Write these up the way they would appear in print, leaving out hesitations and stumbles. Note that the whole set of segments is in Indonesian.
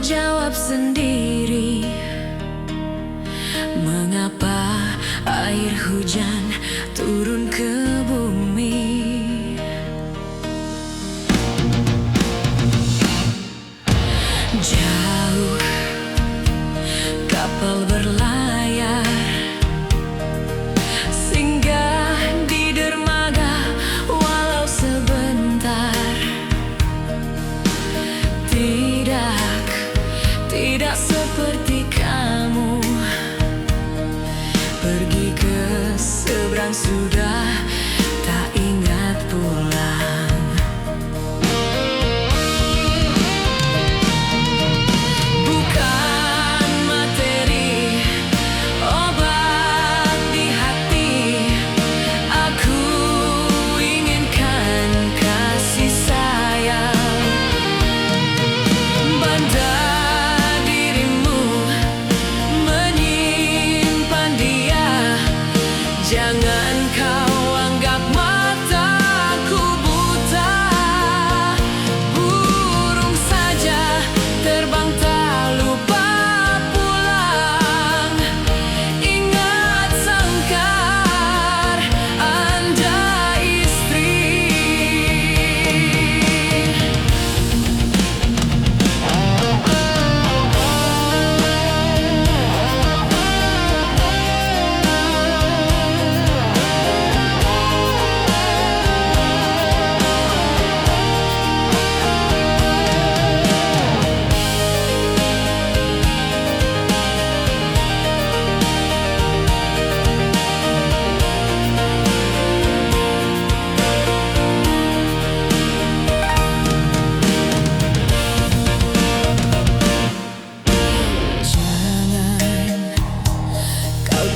jawab sendiri, mengapa air hujan turun ke bumi. Jauh kapal berlayar, singgah di dermaga walau sebentar. Tidak seperti kamu, pergi ke seberang sudah tak ingat pulang. Bukan materi obat di hati, aku inginkan kasih sayang. Bandar dirimu menyimpan dia, jangan kau anggap mataku buta. Burung saja terbang tak lupa pulang. Ingat sangkar Anda istri.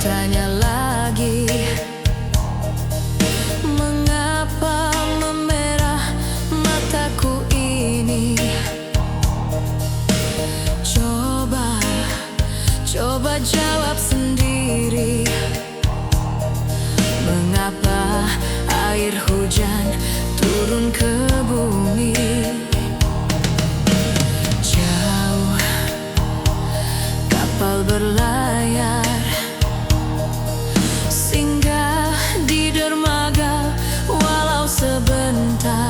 Tanya lagi, mengapa memerah mataku ini? Coba jawab sendiri, mengapa air hujan turun ke bumi? Jauh kapal berlayar, singgah di dermaga walau sebentar.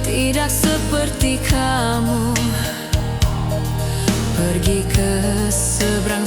Tidak seperti kamu, pergi ke seberang